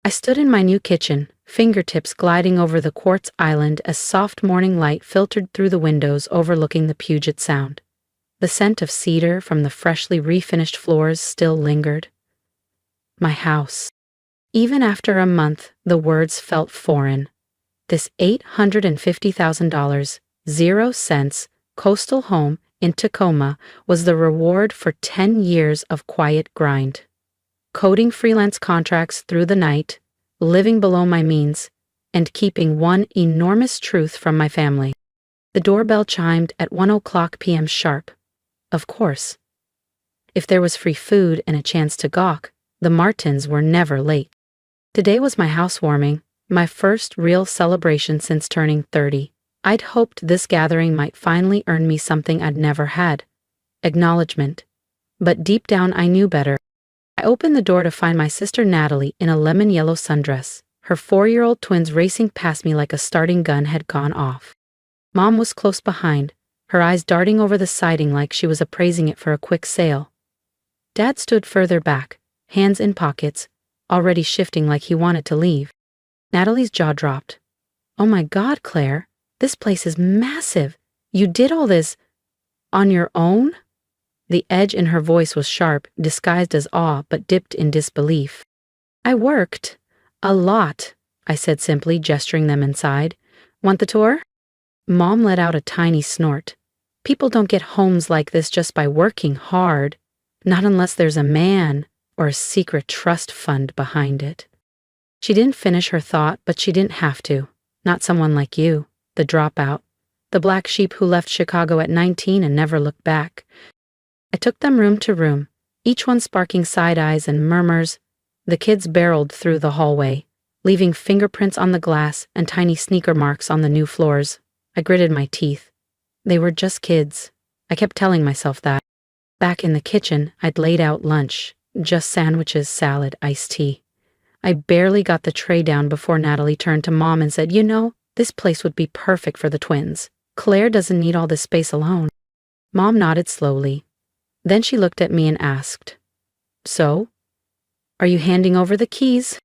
I stood in my new kitchen, fingertips gliding over the quartz island as soft morning light filtered through the windows overlooking the Puget Sound. The scent of cedar from the freshly refinished floors still lingered. My house. Even after a month, the words felt foreign. This $850,000, 0 cents, coastal home in Tacoma was the reward for 10 years of quiet grind. Coding freelance contracts through the night, living below my means, and keeping one enormous truth from my family. The doorbell chimed at 1:00 p.m. sharp. Of course. If there was free food and a chance to gawk, the Martins were never late. Today was my housewarming, my first real celebration since turning 30. I'd hoped this gathering might finally earn me something I'd never had. Acknowledgement. But deep down I knew better. I opened the door to find my sister Natalie in a lemon-yellow sundress, her 4-year-old twins racing past me like a starting gun had gone off. Mom was close behind, her eyes darting over the siding like she was appraising it for a quick sale. Dad stood further back, hands in pockets, already shifting like he wanted to leave. Natalie's jaw dropped. "Oh my God, Claire, this place is massive. You did all this on your own?" The edge in her voice was sharp, disguised as awe, but dipped in disbelief. "I worked. A lot," I said simply, gesturing them inside. "Want the tour?" Mom let out a tiny snort. People don't get homes like this just by working hard. Not unless there's a man or a secret trust fund behind it. She didn't finish her thought, but she didn't have to. Not someone like you, the dropout, the black sheep who left Chicago at 19 and never looked back. I took them room to room, each one sparking side eyes and murmurs. The kids barreled through the hallway, leaving fingerprints on the glass and tiny sneaker marks on the new floors. I gritted my teeth. They were just kids. I kept telling myself that. Back in the kitchen, I'd laid out lunch, just sandwiches, salad, iced tea. I barely got the tray down before Natalie turned to Mom and said, "You know, this place would be perfect for the twins. Claire doesn't need all this space alone." Mom nodded slowly. Then she looked at me and asked, "So, are you handing over the keys?"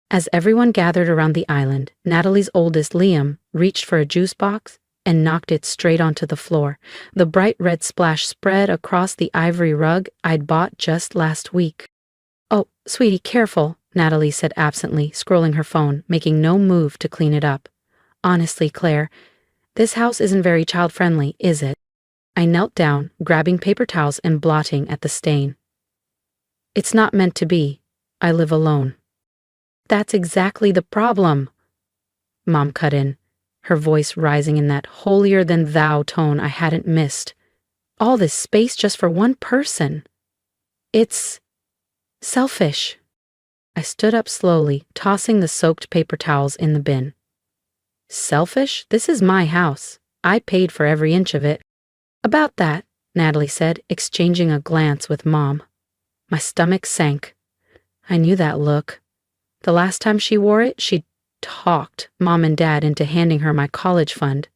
As everyone gathered around the island, Natalie's oldest, Liam, reached for a juice box and knocked it straight onto the floor. The bright red splash spread across the ivory rug I'd bought just last week. "Oh, sweetie, careful," Natalie said absently, scrolling her phone, making no move to clean it up. "Honestly, Claire, this house isn't very child-friendly, is it?" I knelt down, grabbing paper towels and blotting at the stain. "It's not meant to be. I live alone." "That's exactly the problem," Mom cut in, her voice rising in that holier-than-thou tone I hadn't missed. "All this space just for one person. It's selfish." I stood up slowly, tossing the soaked paper towels in the bin. "Selfish? This is my house. I paid for every inch of it." "About that," Natalie said, exchanging a glance with Mom. My stomach sank. I knew that look. The last time she wore it, she'd talked Mom and Dad into handing her my college fund.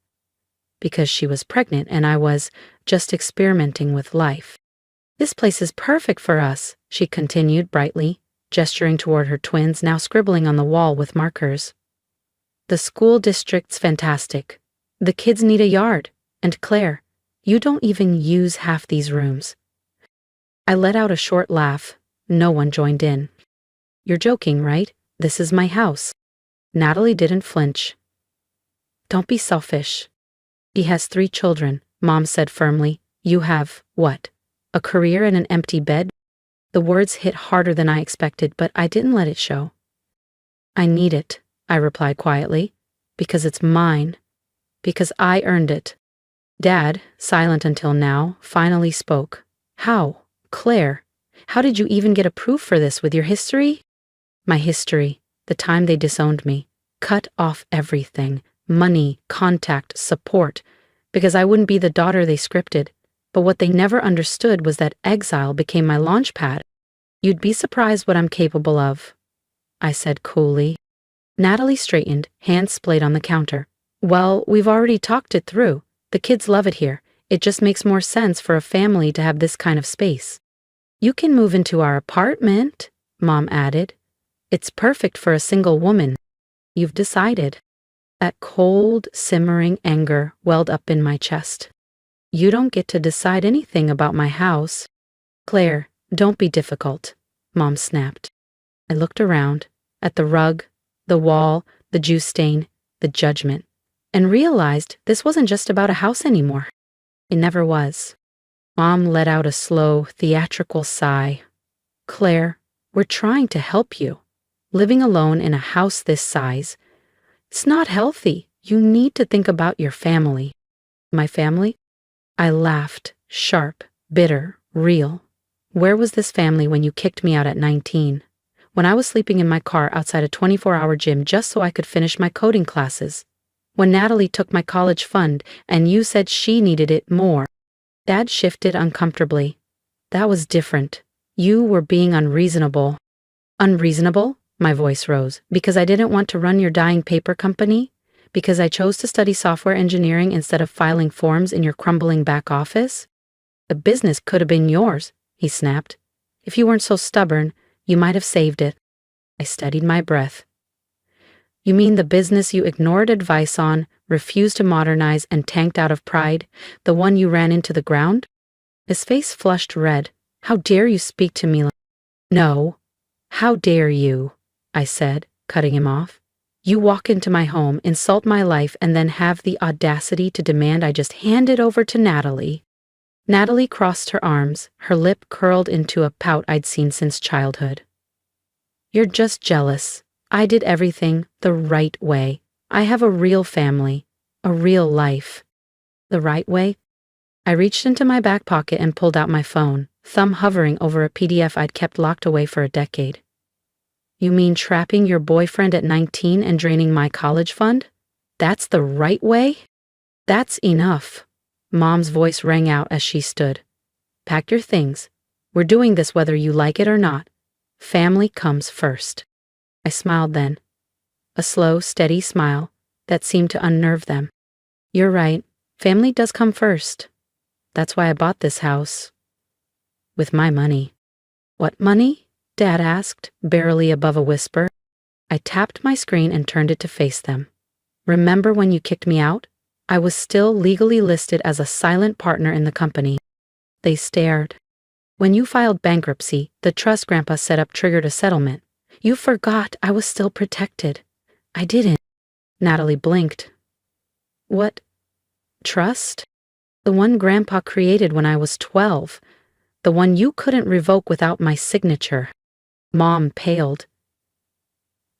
Because she was pregnant and I was just experimenting with life. "This place is perfect for us," she continued brightly, gesturing toward her twins now scribbling on the wall with markers. "The school district's fantastic. The kids need a yard. And Claire, you don't even use half these rooms." I let out a short laugh. No one joined in. "You're joking, right? This is my house." Natalie didn't flinch. "Don't be selfish. He has 3 children," Mom said firmly. "You have, what? A career and an empty bed?" The words hit harder than I expected, but I didn't let it show. "I need it," I replied quietly, "because it's mine. Because I earned it." Dad, silent until now, finally spoke. "How? Claire, how did you even get approved for this with your history?" "My history, the time they disowned me, cut off everything, money, contact, support, because I wouldn't be the daughter they scripted. But what they never understood was that exile became my launch pad. You'd be surprised what I'm capable of," I said coolly. Natalie straightened, hands splayed on the counter. "Well, we've already talked it through. The kids love it here. It just makes more sense for a family to have this kind of space." "You can move into our apartment," Mom added. It's perfect for a single woman. You've decided. That cold, simmering anger welled up in my chest. You don't get to decide anything about my house. Claire, don't be difficult, Mom snapped. I looked around, at the rug, the wall, the juice stain, the judgment, and realized this wasn't just about a house anymore. It never was. Mom let out a slow, theatrical sigh. Claire, we're trying to help you. Living alone in a house this size, it's not healthy. You need to think about your family. My family? I laughed, sharp, bitter, real. Where was this family when you kicked me out at 19? When I was sleeping in my car outside a 24-hour gym just so I could finish my coding classes? When Natalie took my college fund and you said she needed it more? Dad shifted uncomfortably. That was different. You were being unreasonable. Unreasonable? My voice rose. Because I didn't want to run your dying paper company? Because I chose to study software engineering instead of filing forms in your crumbling back office? The business could have been yours, he snapped. If you weren't so stubborn, you might have saved it. I steadied my breath. You mean the business you ignored advice on, refused to modernize, and tanked out of pride? The one you ran into the ground? His face flushed red. How dare you speak to me like... No. How dare you? I said, cutting him off. You walk into my home, insult my life, and then have the audacity to demand I just hand it over to Natalie. Natalie crossed her arms, her lip curled into a pout I'd seen since childhood. You're just jealous. I did everything the right way. I have a real family, a real life. The right way? I reached into my back pocket and pulled out my phone, thumb hovering over a PDF I'd kept locked away for a decade. You mean trapping your boyfriend at 19 and draining my college fund? That's the right way? That's enough. Mom's voice rang out as she stood. Pack your things. We're doing this whether you like it or not. Family comes first. I smiled then. A slow, steady smile that seemed to unnerve them. You're right. Family does come first. That's why I bought this house. With my money. What money? Dad asked, barely above a whisper. I tapped my screen and turned it to face them. Remember when you kicked me out? I was still legally listed as a silent partner in the company. They stared. When you filed bankruptcy, the trust Grandpa set up triggered a settlement. You forgot I was still protected. I didn't. Natalie blinked. What? Trust? The one Grandpa created when I was 12. The one you couldn't revoke without my signature. Mom paled.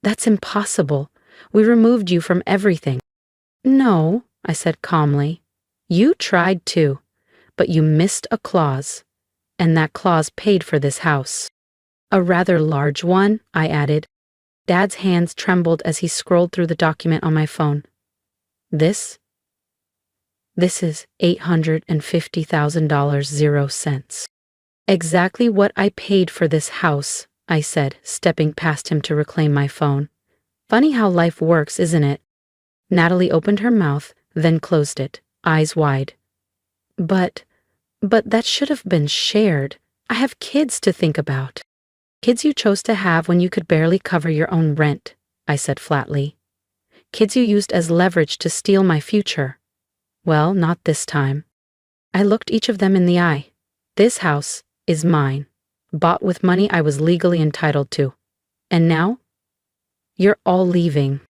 That's impossible. We removed you from everything. No, I said calmly. You tried to, but you missed a clause. And that clause paid for this house. A rather large one, I added. Dad's hands trembled as he scrolled through the document on my phone. This is $850,000 0 cents. Exactly what I paid for this house, I said, stepping past him to reclaim my phone. Funny how life works, isn't it? Natalie opened her mouth, then closed it, eyes wide. But that should have been shared. I have kids to think about. Kids you chose to have when you could barely cover your own rent, I said flatly. Kids you used as leverage to steal my future. Well, not this time. I looked each of them in the eye. This house is mine, bought with money I was legally entitled to. And now? You're all leaving.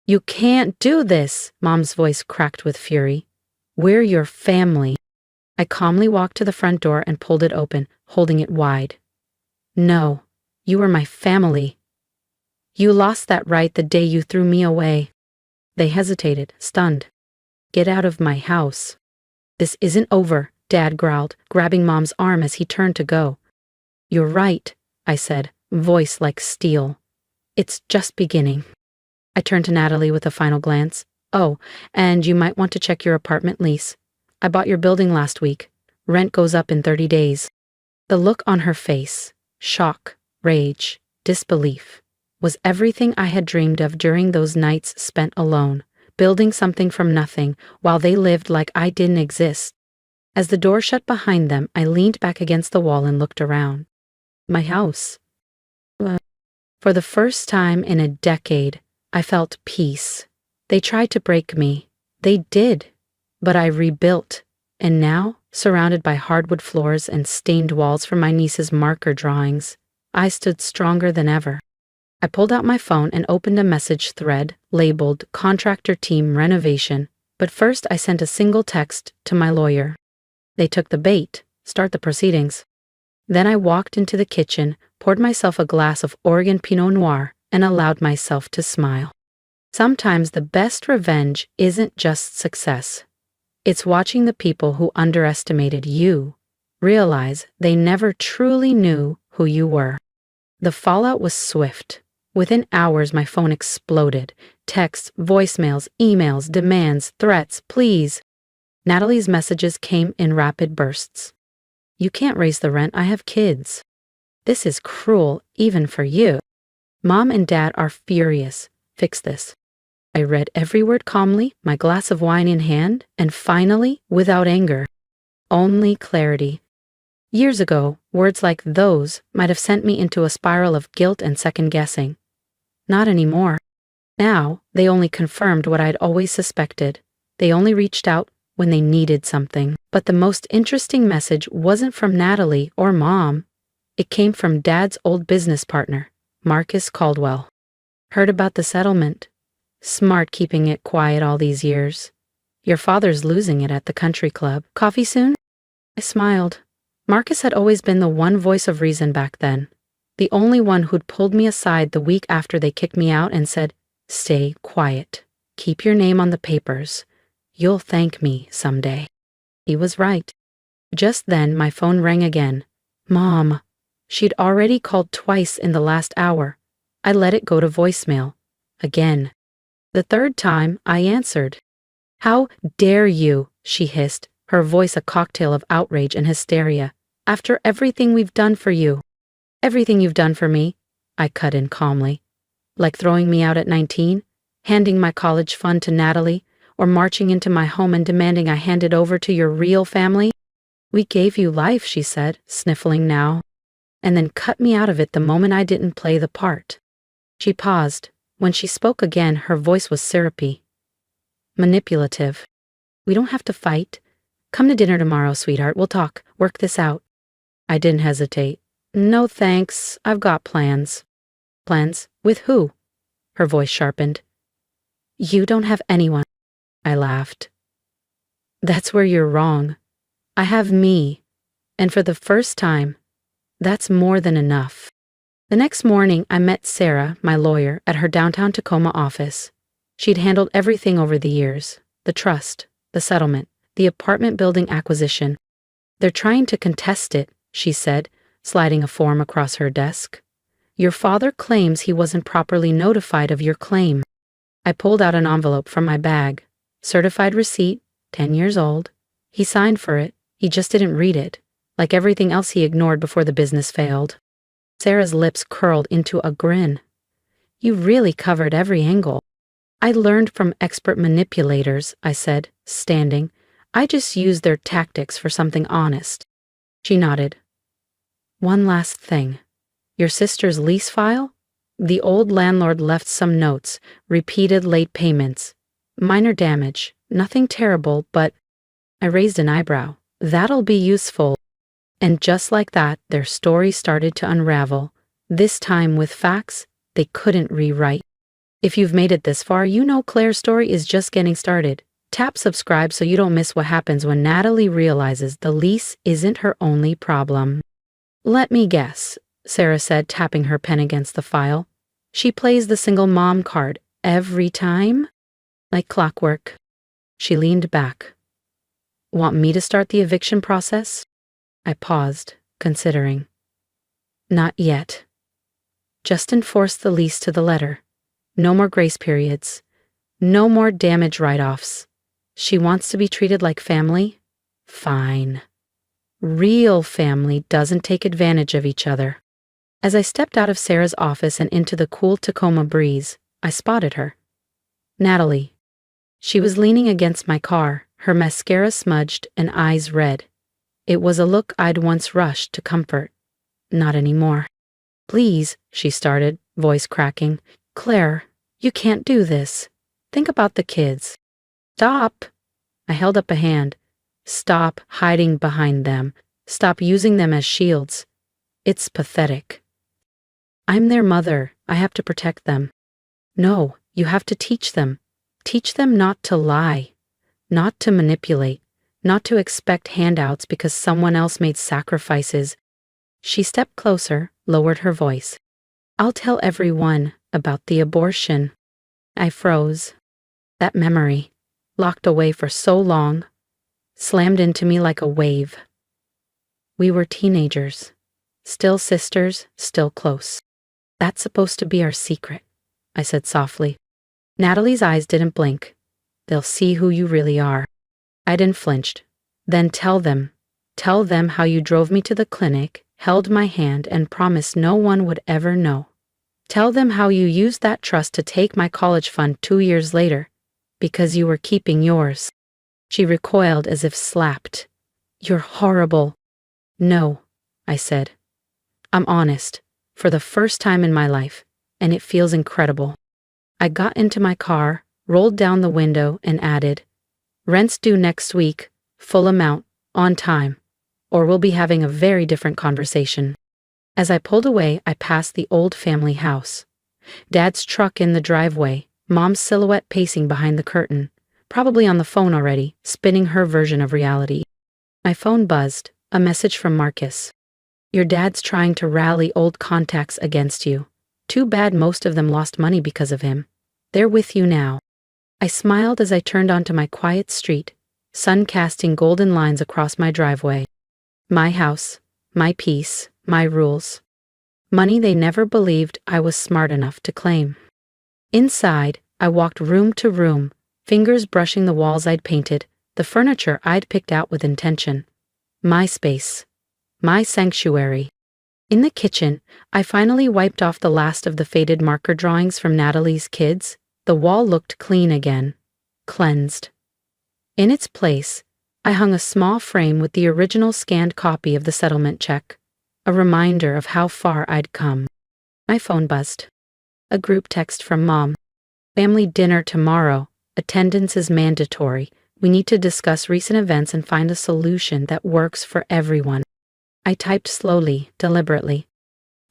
You can't do this, Mom's voice cracked with fury. We're your family. I calmly walked to the front door and pulled it open, holding it wide. No, you are my family. You lost that right the day you threw me away. They hesitated, stunned. Get out of my house. This isn't over, Dad growled, grabbing Mom's arm as he turned to go. You're right, I said, voice like steel. It's just beginning. I turned to Natalie with a final glance. Oh, and you might want to check your apartment lease. I bought your building last week. Rent goes up in 30 days. The look on her face, shock, rage, disbelief, was everything I had dreamed of during those nights spent alone, building something from nothing while they lived like I didn't exist. As the door shut behind them, I leaned back against the wall and looked around. My house. For the first time in a decade, I felt peace. They tried to break me. They did. But I rebuilt. And now, surrounded by hardwood floors and stained walls from my niece's marker drawings, I stood stronger than ever. I pulled out my phone and opened a message thread labeled Contractor Team Renovation, but first I sent a single text to my lawyer. They took the bait. Start the proceedings. Then I walked into the kitchen, poured myself a glass of Oregon Pinot Noir, and allowed myself to smile. Sometimes the best revenge isn't just success. It's watching the people who underestimated you realize they never truly knew who you were. The fallout was swift. Within hours, my phone exploded. Texts, voicemails, emails, demands, threats, pleas. Natalie's messages came in rapid bursts. You can't raise the rent, I have kids. This is cruel, even for you. Mom and Dad are furious. Fix this. I read every word calmly, my glass of wine in hand, and finally, without anger. Only clarity. Years ago, words like those might have sent me into a spiral of guilt and second-guessing. Not anymore. Now, they only confirmed what I'd always suspected. They only reached out when they needed something. But the most interesting message wasn't from Natalie or Mom. It came from Dad's old business partner, Marcus Caldwell. Heard about the settlement. Smart keeping it quiet all these years. Your father's losing it at the country club. Coffee soon? I smiled. Marcus had always been the one voice of reason back then. The only one who'd pulled me aside the week after they kicked me out and said, "Stay quiet. Keep your name on the papers. You'll thank me someday." He was right. Just then, my phone rang again. Mom. She'd already called twice in the last hour. I let it go to voicemail. Again. The third time, I answered. "How dare you?" she hissed, her voice a cocktail of outrage and hysteria. "After everything we've done for you." "Everything you've done for me," I cut in calmly. Like throwing me out at 19, handing my college fund to Natalie, or marching into my home and demanding I hand it over to your real family? "We gave you life," she said, sniffling now, and then cut me out of it the moment I didn't play the part. She paused. When she spoke again, her voice was syrupy. Manipulative. "We don't have to fight. Come to dinner tomorrow, sweetheart. We'll talk. Work this out." I didn't hesitate. "No thanks. I've got plans." "Plans? With who?" Her voice sharpened. "You don't have anyone." I laughed. "That's where you're wrong. I have me. And for the first time, that's more than enough." The next morning, I met Sarah, my lawyer, at her downtown Tacoma office. She'd handled everything over the years. The trust, the settlement, the apartment building acquisition. "They're trying to contest it," she said, sliding a form across her desk. "Your father claims he wasn't properly notified of your claim." I pulled out an envelope from my bag. Certified receipt, 10 years old. He signed for it. He just didn't read it, like everything else he ignored before the business failed. Sarah's lips curled into a grin. "You really covered every angle." "I learned from expert manipulators," I said, standing. "I just used their tactics for something honest." She nodded. "One last thing. Your sister's lease file? The old landlord left some notes, repeated late payments. Minor damage, nothing terrible, but..." I raised an eyebrow. "That'll be useful." And just like that, their story started to unravel, this time with facts they couldn't rewrite. If you've made it this far, you know Claire's story is just getting started. Tap subscribe so you don't miss what happens when Natalie realizes the lease isn't her only problem. "Let me guess," Sarah said, tapping her pen against the file. "She plays the single mom card every time?" "Like clockwork." She leaned back. "Want me to start the eviction process?" I paused, considering. "Not yet. Just enforce the lease to the letter. No more grace periods. No more damage write-offs. She wants to be treated like family? Fine. Real family doesn't take advantage of each other." As I stepped out of Sarah's office and into the cool Tacoma breeze, I spotted her. Natalie. She was leaning against my car, her mascara smudged and eyes red. It was a look I'd once rushed to comfort. Not anymore. "Please," she started, voice cracking. Claire, you can't do this. Think about the kids. Stop. I held up a hand. Stop hiding behind them. Stop using them as shields. It's pathetic. I'm their mother. I have to protect them. No, you have to teach them. Teach them not to lie, not to manipulate, not to expect handouts because someone else made sacrifices. She stepped closer, lowered her voice. I'll tell everyone about the abortion. I froze. That memory, locked away for so long, slammed into me like a wave. We were teenagers, still sisters, still close. That's supposed to be our secret, I said softly. Natalie's eyes didn't blink. They'll see who you really are. I didn't flinch. Then tell them how you drove me to the clinic, held my hand, and promised no one would ever know. Tell them how you used that trust to take my college fund 2 years later, because you were keeping yours. She recoiled as if slapped. You're horrible. No, I said. I'm honest, for the first time in my life, and it feels incredible. I got into my car, rolled down the window, and added, Rent's due next week, full amount, on time, or we'll be having a very different conversation. As I pulled away, I passed the old family house. Dad's truck in the driveway, Mom's silhouette pacing behind the curtain, probably on the phone already, spinning her version of reality. My phone buzzed, a message from Marcus. Your dad's trying to rally old contacts against you. Too bad most of them lost money because of him. They're with you now. I smiled as I turned onto my quiet street, sun casting golden lines across my driveway. My house, my peace, my rules. Money they never believed I was smart enough to claim. Inside, I walked room to room, fingers brushing the walls I'd painted, the furniture I'd picked out with intention. My space. My sanctuary. In the kitchen, I finally wiped off the last of the faded marker drawings from Natalie's kids. The wall looked clean again. Cleansed. In its place, I hung a small frame with the original scanned copy of the settlement check, a reminder of how far I'd come. My phone buzzed. A group text from Mom. Family dinner tomorrow. Attendance is mandatory. We need to discuss recent events and find a solution that works for everyone. I typed slowly, deliberately.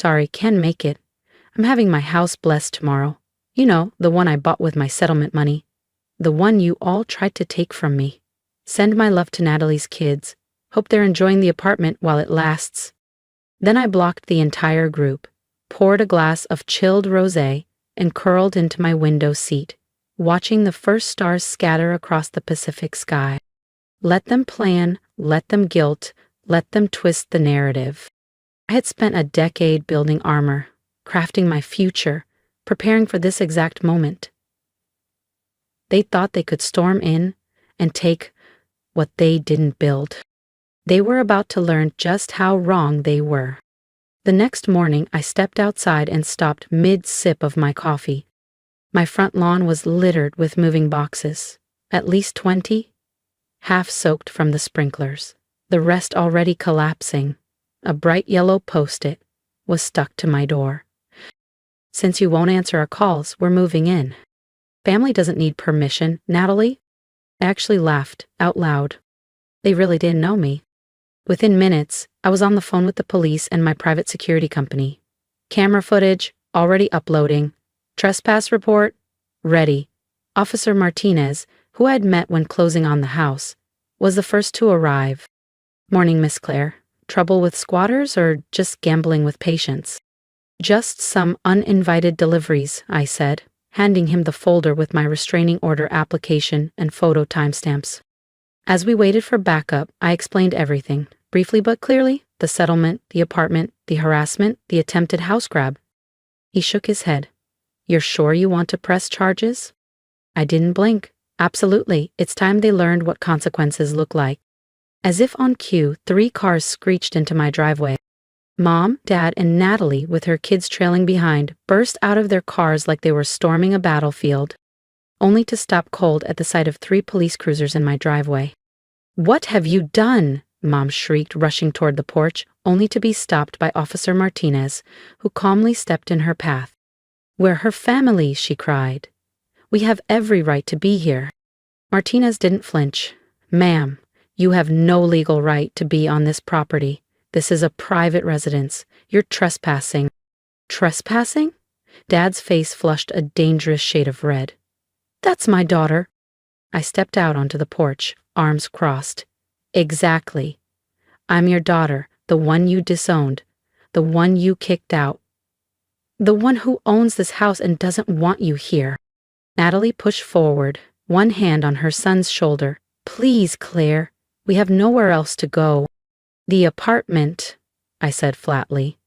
Sorry, can't make it. I'm having my house blessed tomorrow. You know, the one I bought with my settlement money. The one you all tried to take from me. Send my love to Natalie's kids. Hope they're enjoying the apartment while it lasts. Then I blocked the entire group, poured a glass of chilled rosé, and curled into my window seat, watching the first stars scatter across the Pacific sky. Let them plan, let them guilt, let them twist the narrative. I had spent a decade building armor, crafting my future, preparing for this exact moment. They thought they could storm in and take what they didn't build. They were about to learn just how wrong they were. The next morning, I stepped outside and stopped mid-sip of my coffee. My front lawn was littered with moving boxes, at least 20, half soaked from the sprinklers. The rest already collapsing. A bright yellow post-it was stuck to my door. Since you won't answer our calls, we're moving in. Family doesn't need permission, Natalie. I actually laughed out loud. They really didn't know me. Within minutes, I was on the phone with the police and my private security company. Camera footage, already uploading. Trespass report, ready. Officer Martinez, who I'd met when closing on the house, was the first to arrive. Morning, Miss Claire. Trouble with squatters or just gambling with patients? Just some uninvited deliveries, I said, handing him the folder with my restraining order application and photo timestamps. As we waited for backup, I explained everything, briefly but clearly, the settlement, the apartment, the harassment, the attempted house grab. He shook his head. You're sure you want to press charges? I didn't blink. Absolutely, it's time they learned what consequences look like. As if on cue, 3 cars screeched into my driveway. Mom, Dad, and Natalie, with her kids trailing behind, burst out of their cars like they were storming a battlefield, only to stop cold at the sight of 3 police cruisers in my driveway. What have you done? Mom shrieked, rushing toward the porch, only to be stopped by Officer Martinez, who calmly stepped in her path. We're her family, she cried. We have every right to be here. Martinez didn't flinch. Ma'am, you have no legal right to be on this property. This is a private residence. You're trespassing. Trespassing? Dad's face flushed a dangerous shade of red. That's my daughter. I stepped out onto the porch, arms crossed. Exactly. I'm your daughter, the one you disowned, the one you kicked out, the one who owns this house and doesn't want you here. Natalie pushed forward, one hand on her son's shoulder. Please, Claire, we have nowhere else to go. The apartment, I said flatly.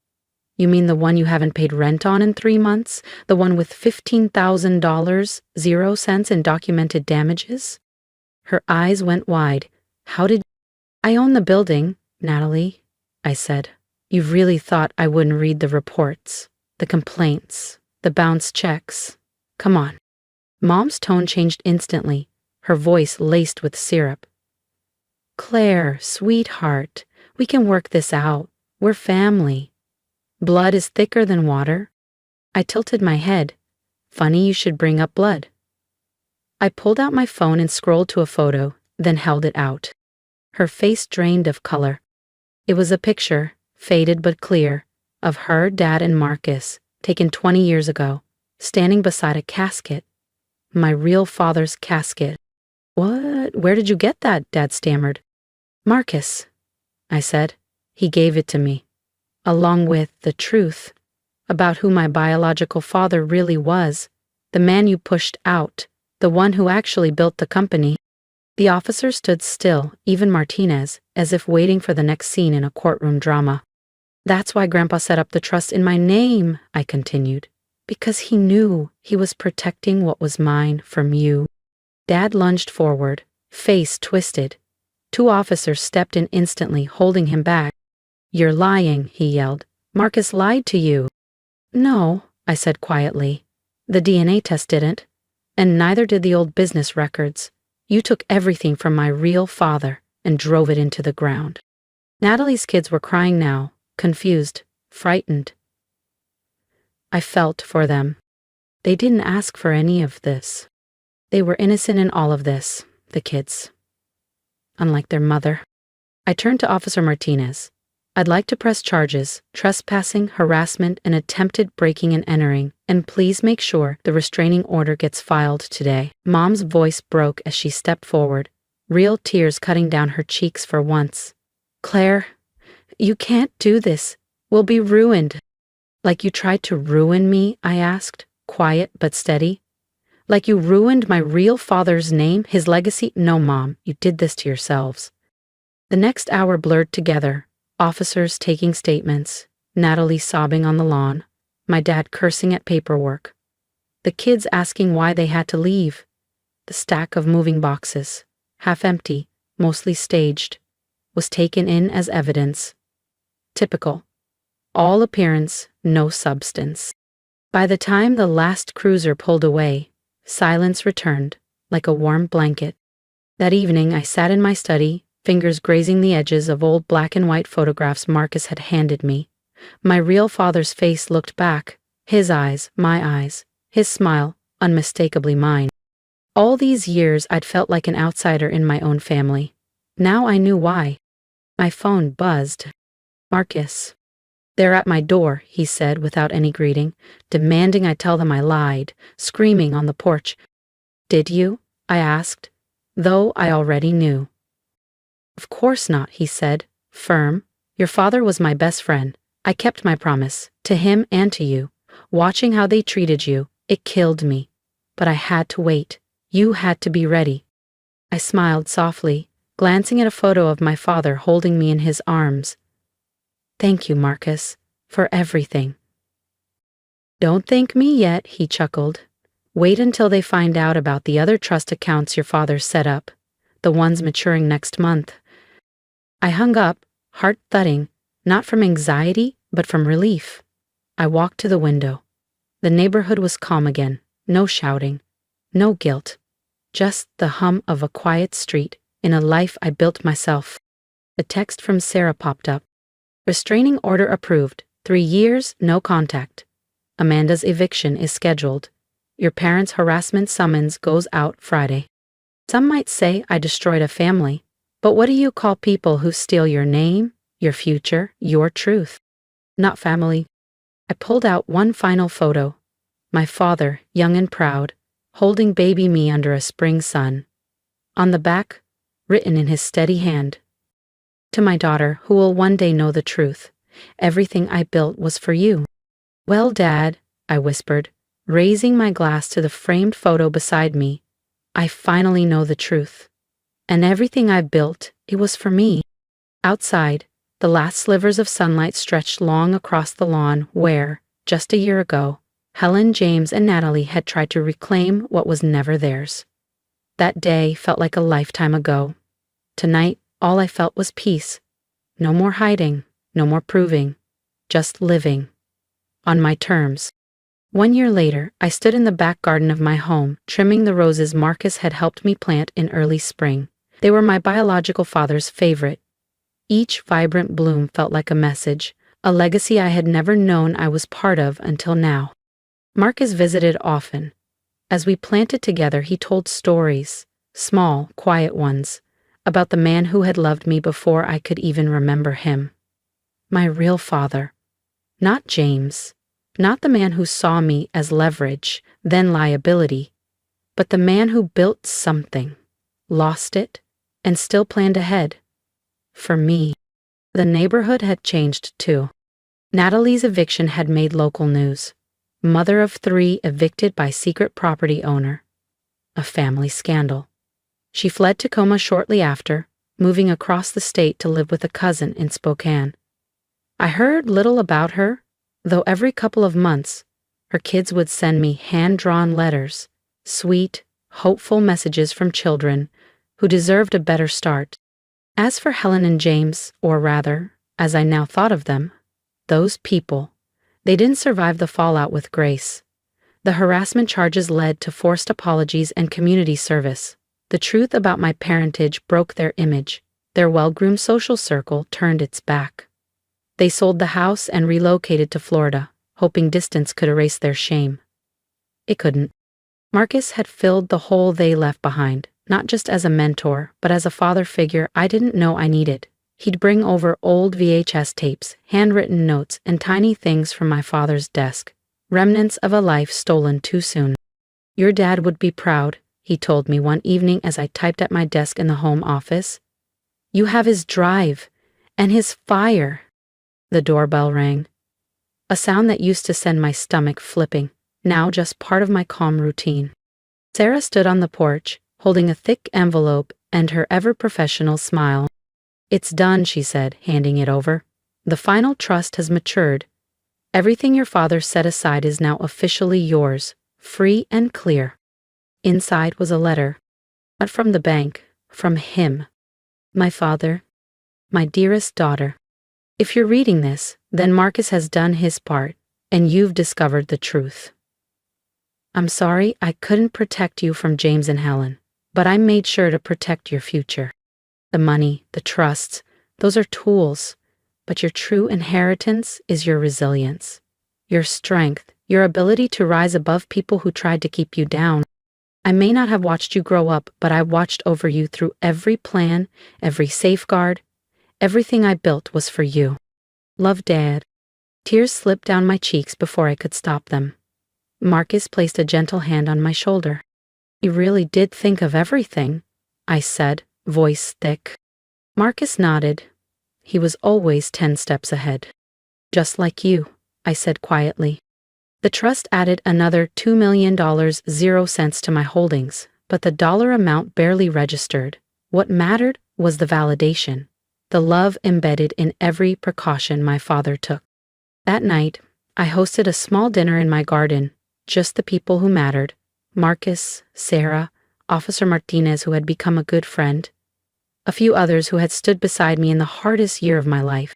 You mean the one you haven't paid rent on in 3 months? The one with $15,000, 0 cents in documented damages? Her eyes went wide. How did... I own the building, Natalie, I said. You really thought I wouldn't read the reports, the complaints, the bounced checks. Come on. Mom's tone changed instantly, her voice laced with syrup. Claire, sweetheart, we can work this out. We're family. Blood is thicker than water. I tilted my head. Funny you should bring up blood. I pulled out my phone and scrolled to a photo, then held it out. Her face drained of color. It was a picture, faded but clear, of her, Dad, and Marcus, taken 20 years ago, standing beside a casket. My real father's casket. What? Where did you get that? Dad stammered. Marcus, I said. He gave it to me, along with the truth about who my biological father really was, the man you pushed out, the one who actually built the company. The officer stood still, even Martinez, as if waiting for the next scene in a courtroom drama. That's why Grandpa set up the trust in my name, I continued, because he knew he was protecting what was mine from you. Dad lunged forward, face twisted. 2 officers stepped in instantly, holding him back. You're lying, he yelled. Marcus lied to you. No, I said quietly. The DNA test didn't, and neither did the old business records. You took everything from my real father and drove it into the ground. Natalie's kids were crying now, confused, frightened. I felt for them. They didn't ask for any of this. They were innocent in all of this, the kids. Unlike their mother. I turned to Officer Martinez. I'd like to press charges, trespassing, harassment, and attempted breaking and entering, and please make sure the restraining order gets filed today. Mom's voice broke as she stepped forward, real tears cutting down her cheeks for once. Claire, you can't do this. We'll be ruined. Like you tried to ruin me, I asked, quiet but steady. Like you ruined my real father's name, his legacy? No, Mom, you did this to yourselves. The next hour blurred together. Officers taking statements, Natalie sobbing on the lawn, my dad cursing at paperwork, the kids asking why they had to leave, the stack of moving boxes, half empty, mostly staged, was taken in as evidence. Typical. All appearance, no substance. By the time the last cruiser pulled away, silence returned, like a warm blanket. That evening I sat in my study, fingers grazing the edges of old black and white photographs Marcus had handed me. My real father's face looked back, his eyes, my eyes, his smile, unmistakably mine. All these years I'd felt like an outsider in my own family. Now I knew why. My phone buzzed. Marcus. They're at my door, he said without any greeting, demanding I tell them I lied, screaming on the porch. Did you? I asked, though I already knew. Of course not, he said, firm. Your father was my best friend. I kept my promise, to him and to you. Watching how they treated you, it killed me. But I had to wait. You had to be ready. I smiled softly, glancing at a photo of my father holding me in his arms. Thank you, Marcus, for everything. Don't thank me yet, he chuckled. Wait until they find out about the other trust accounts your father set up, the ones maturing next month. I hung up, heart thudding, not from anxiety, but from relief. I walked to the window. The neighborhood was calm again, no shouting, no guilt, just the hum of a quiet street in a life I built myself. A text from Sarah popped up. Restraining order approved. 3 years, no contact. Amanda's eviction is scheduled. Your parents' harassment summons goes out Friday. Some might say I destroyed a family, but what do you call people who steal your name, your future, your truth? Not family. I pulled out one final photo. My father, young and proud, holding baby me under a spring sun. On the back, written in his steady hand, "To my daughter, who will one day know the truth, everything I built was for you." "Well, Dad," I whispered, raising my glass to the framed photo beside me, "I finally know the truth. And everything I built, it was for me." Outside, the last slivers of sunlight stretched long across the lawn where, just a year ago, Helen, James, and Natalie had tried to reclaim what was never theirs. That day felt like a lifetime ago. Tonight, all I felt was peace. No more hiding, no more proving, just living. On my terms. 1 year later, I stood in the back garden of my home, trimming the roses Marcus had helped me plant in early spring. They were my biological father's favorite. Each vibrant bloom felt like a message, a legacy I had never known I was part of until now. Marcus visited often. As we planted together, he told stories, small, quiet ones, about the man who had loved me before I could even remember him. My real father. Not James. Not the man who saw me as leverage, then liability, but the man who built something, lost it, and still planned ahead. For me. The neighborhood had changed too. Natalie's eviction had made local news. Mother of 3 evicted by secret property owner. A family scandal. She fled Tacoma shortly after, moving across the state to live with a cousin in Spokane. I heard little about her, though every couple of months, her kids would send me hand-drawn letters, sweet, hopeful messages from children who deserved a better start. As for Helen and James, or rather, as I now thought of them, those people, they didn't survive the fallout with grace. The harassment charges led to forced apologies and community service. The truth about my parentage broke their image. Their well-groomed social circle turned its back. They sold the house and relocated to Florida, hoping distance could erase their shame. It couldn't. Marcus had filled the hole they left behind, not just as a mentor, but as a father figure I didn't know I needed. He'd bring over old VHS tapes, handwritten notes, and tiny things from my father's desk, remnants of a life stolen too soon. "Your dad would be proud," he told me one evening as I typed at my desk in the home office. "You have his drive, and his fire." The doorbell rang. A sound that used to send my stomach flipping, now just part of my calm routine. Sarah stood on the porch, holding a thick envelope and her ever-professional smile. "It's done," she said, handing it over. "The final trust has matured. Everything your father set aside is now officially yours, free and clear." Inside was a letter. Not from the bank, from him. "My father, my dearest daughter. If you're reading this, then Marcus has done his part, and you've discovered the truth. I'm sorry I couldn't protect you from James and Helen, but I made sure to protect your future. The money, the trusts, those are tools, but your true inheritance is your resilience, your strength, your ability to rise above people who tried to keep you down. I may not have watched you grow up, but I watched over you through every plan, every safeguard. Everything I built was for you. Love, Dad." Tears slipped down my cheeks before I could stop them. Marcus placed a gentle hand on my shoulder. "You really did think of everything," I said, voice thick. Marcus nodded. He was always 10 steps ahead. "Just like you," I said quietly. The trust added another $2 million 0 cents to my holdings, but the dollar amount barely registered. What mattered was the validation, the love embedded in every precaution my father took. That night, I hosted a small dinner in my garden, just the people who mattered: Marcus, Sarah, Officer Martinez, who had become a good friend, a few others who had stood beside me in the hardest year of my life.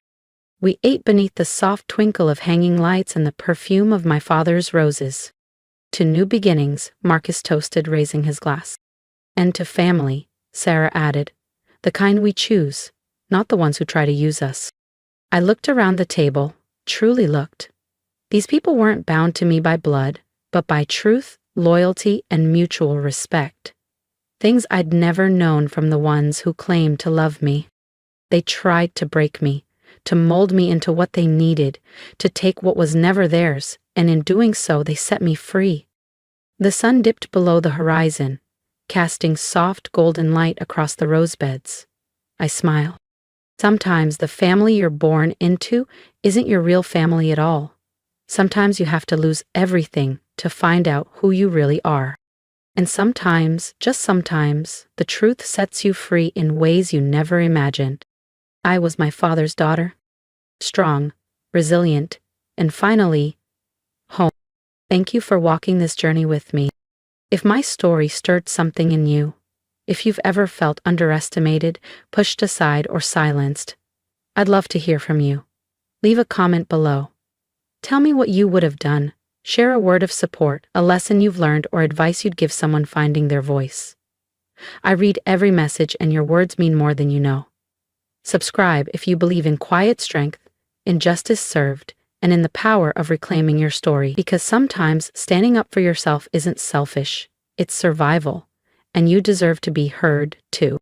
We ate beneath the soft twinkle of hanging lights and the perfume of my father's roses. "To new beginnings," Marcus toasted, raising his glass. "And to family," Sarah added, "the kind we choose, not the ones who try to use us." I looked around the table, truly looked. These people weren't bound to me by blood, but by truth, loyalty, and mutual respect. Things I'd never known from the ones who claimed to love me. They tried to break me, to mold me into what they needed, to take what was never theirs, and in doing so they set me free. The sun dipped below the horizon, casting soft golden light across the rosebeds. I smiled. Sometimes the family you're born into isn't your real family at all. Sometimes you have to lose everything to find out who you really are. And sometimes, just sometimes, the truth sets you free in ways you never imagined. I was my father's daughter. Strong, resilient, and finally, home. Thank you for walking this journey with me. If my story stirred something in you, if you've ever felt underestimated, pushed aside, or silenced, I'd love to hear from you. Leave a comment below. Tell me what you would have done. Share a word of support, a lesson you've learned, or advice you'd give someone finding their voice. I read every message, and your words mean more than you know. Subscribe if you believe in quiet strength, in justice served, and in the power of reclaiming your story. Because sometimes standing up for yourself isn't selfish, it's survival, and you deserve to be heard too.